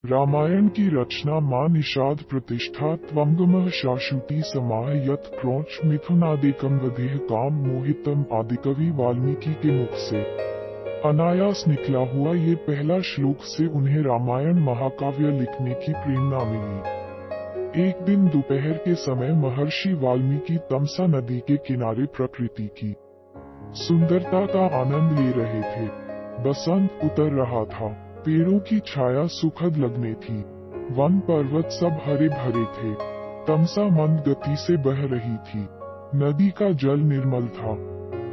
रामायण की रचना मां निषाद प्रतिष्ठा त्वंगमः शाश्वती समाह यत क्रौच मिथुनादिकं वधेह काम मोहितम आदिकवि वाल्मीकि के मुख से अनायास निकला हुआ ये पहला श्लोक से उन्हें रामायण महाकाव्य लिखने की प्रेरणा मिली। एक दिन दोपहर के समय महर्षि वाल्मीकि तमसा नदी के किनारे प्रकृति की सुंदरता का आनंद ले रहे थे। बसंत उतर रहा था, पेड़ों की छाया सुखद लगने थी, वन पर्वत सब हरे भरे थे। तमसा मंद गति से बह रही थी, नदी का जल निर्मल था,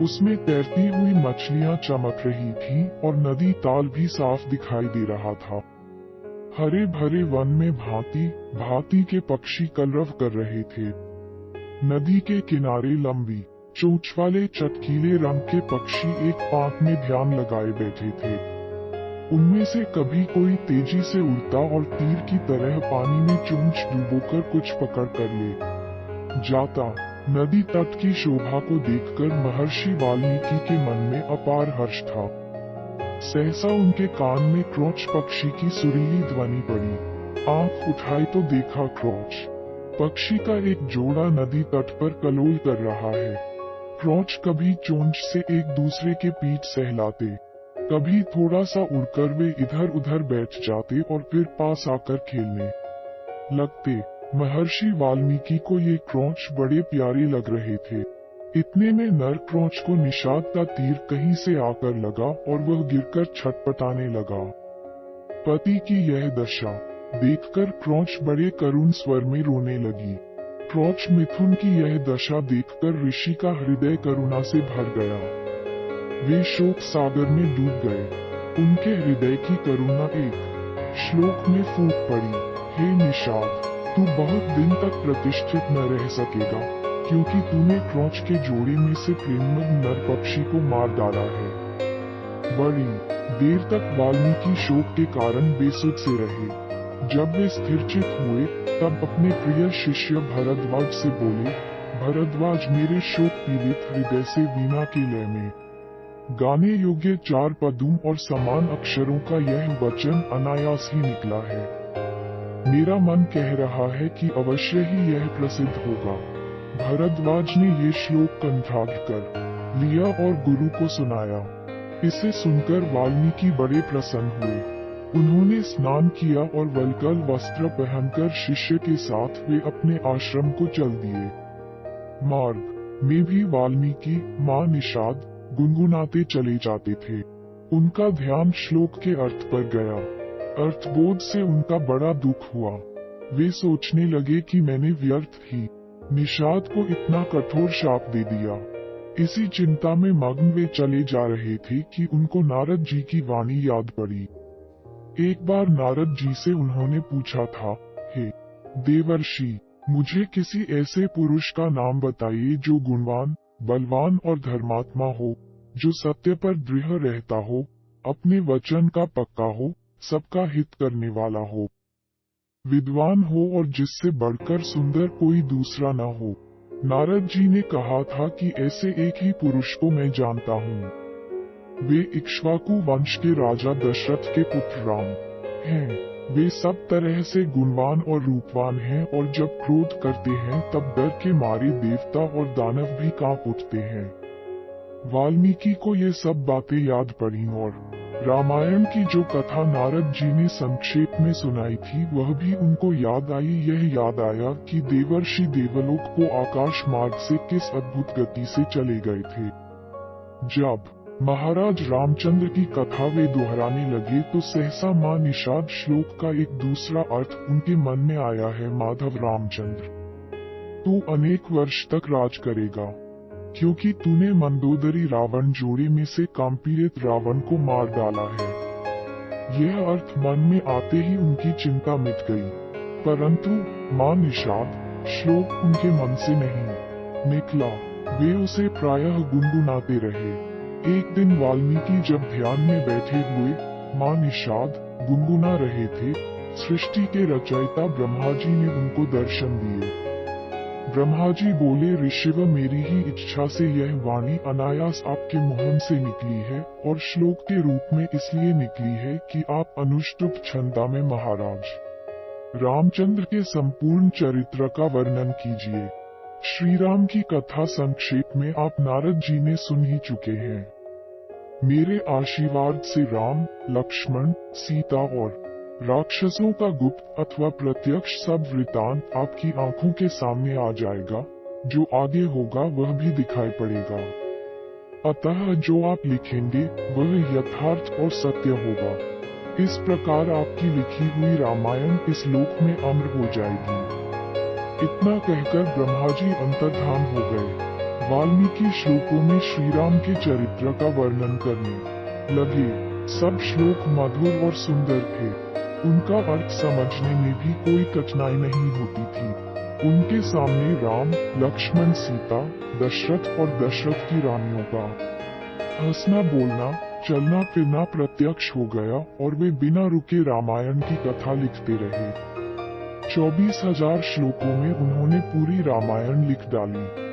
उसमें तैरती हुई मछलियां चमक रही थीं और नदी ताल भी साफ दिखाई दे रहा था। हरे भरे वन में भांति भांति के पक्षी कलरव कर रहे थे। नदी के किनारे लंबी चोंच वाले चटकीले रंग के पक्षी एक पांख में ध्यान लगाए बैठे थे। उनमें से कभी कोई तेजी से उड़ता और तीर की तरह पानी में चोंच डुबोकर कुछ पकड़ कर ले जाता। नदी तट की शोभा को देखकर महर्षि वाल्मीकि के मन में अपार हर्ष था। सहसा उनके कान में क्रौच पक्षी की सुरीली ध्वनि पड़ी। आंख उठाई तो देखा क्रौच पक्षी का एक जोड़ा नदी तट पर कलोल कर रहा है। क्रौच कभी चोंच से एक दूसरे के पीठ सहलाते, कभी थोड़ा सा उड़कर वे इधर उधर बैठ जाते और फिर पास आकर खेलने लगते। महर्षि वाल्मीकि को ये क्रौच बड़े प्यारे लग रहे थे। इतने में नर क्रौच को निषाद का तीर कहीं से आकर लगा और वह गिरकर छटपटाने लगा। पति की यह दशा देखकर क्रौच बड़े करुण स्वर में रोने लगी। क्रौच मिथुन की यह दशा देखकर ऋषि का हृदय करुणा से भर गया। वे शोक सागर में डूब गए। उनके हृदय की करुणा एक श्लोक में फूट पड़ी। हे निषाद, तू बहुत दिन तक प्रतिष्ठित न रह सकेगा, क्योंकि तूने क्रौच के जोड़े में से प्रेममद नर पक्षी को मार डाला है। बड़ी देर तक वाल्मीकि शोक के कारण बेसुध से रहे। जब वे स्थिरचित हुए तब अपने प्रिय शिष्य भरद्वाज से बोले, भरद्वाज, मेरे शोक पीड़ित हृदय से वीणा के लय में गाने योग्य 4 पदों और समान अक्षरों का यह वचन अनायास ही निकला है। मेरा मन कह रहा है कि अवश्य ही यह प्रसिद्ध होगा। भरद्वाज ने ये श्लोक कंठाग्र कर लिया और गुरु को सुनाया। इसे सुनकर वाल्मीकि बड़े प्रसन्न हुए। उन्होंने स्नान किया और वल्कल वस्त्र पहनकर शिष्य के साथ वे अपने आश्रम को चल दिए। मार्ग में भी वाल्मीकि मां निषाद गुनगुनाते चले जाते थे। उनका ध्यान श्लोक के अर्थ पर गया। अर्थबोध से उनका बड़ा दुख हुआ। वे सोचने लगे कि मैंने व्यर्थ ही निषाद को इतना कठोर शाप दे दिया। इसी चिंता में मग्न वे चले जा रहे थे कि उनको नारद जी की वाणी याद पड़ी। एक बार नारद जी से उन्होंने पूछा था, हे देवर्षि, मुझे किसी ऐसे पुरुष का नाम बताइए जो गुणवान, बलवान और धर्मात्मा हो, जो सत्य पर दृढ़ रहता हो, अपने वचन का पक्का हो, सबका हित करने वाला हो, विद्वान हो और जिससे बढ़कर सुंदर कोई दूसरा न हो। नारद जी ने कहा था कि ऐसे एक ही पुरुष को मैं जानता हूँ। वे इक्ष्वाकु वंश के राजा दशरथ के पुत्र राम हैं। वे सब तरह से गुणवान और रूपवान हैं और जब क्रोध करते हैं तब डर के मारे देवता और दानव भी कांप उठते हैं। वाल्मीकि को ये सब बातें याद पड़ी और रामायण की जो कथा नारद जी ने संक्षेप में सुनाई थी वह भी उनको याद आई। यह याद आया कि देवर्षि देवलोक को आकाश मार्ग से किस अद्भुत गति से चले गए थे। जब महाराज रामचंद्र की कथा वे दोहराने लगे तो सहसा मां निषाद श्लोक का एक दूसरा अर्थ उनके मन में आया है। माधव रामचंद्र, तू अनेक वर्ष तक राज करेगा, क्योंकि तूने मंदोदरी रावण जोड़े में से कामपीड़ित रावण को मार डाला है। यह अर्थ मन में आते ही उनकी चिंता मिट गई, परंतु मां निषाद श्लोक उनके मन से नहीं निकला। वे उसे प्रायः गुनगुनाते रहे। एक दिन वाल्मीकि जब ध्यान में बैठे हुए मां निषाद गुनगुना रहे थे, सृष्टि के रचयिता ब्रह्मा जी ने उनको दर्शन दिए। ब्रह्मा जी बोले, ऋषिव, मेरी ही इच्छा से यह वाणी अनायास आपके मुंह से निकली है और श्लोक के रूप में इसलिए निकली है कि आप अनुष्टुप छंदा में महाराज रामचंद्र के संपूर्ण चरित्र का वर्णन कीजिए। श्री राम की कथा संक्षेप में आप नारद जी ने सुन ही चुके हैं। मेरे आशीर्वाद से राम, लक्ष्मण, सीता और राक्षसों का गुप्त अथवा प्रत्यक्ष सब वृतांत आपकी आंखों के सामने आ जाएगा। जो आगे होगा वह भी दिखाई पड़ेगा। अतः जो आप लिखेंगे वह यथार्थ और सत्य होगा। इस प्रकार आपकी लिखी हुई रामायण इस लोक में अमर हो जाएगी। इतना कहकर ब्रह्मा जी अंतर्धान हो गए। वाल्मीकि श्लोकों में श्री राम के चरित्र का वर्णन करने लगे। सब श्लोक मधुर और सुंदर थे। उनका अर्थ समझने में भी कोई कठिनाई नहीं होती थी। उनके सामने राम, लक्ष्मण, सीता, दशरथ और दशरथ की रानियों का हंसना, बोलना, चलना फिरना प्रत्यक्ष हो गया और वे बिना रुके रामायण की कथा लिखते रहे। 24,000 श्लोकों में उन्होंने पूरी रामायण लिख डाली।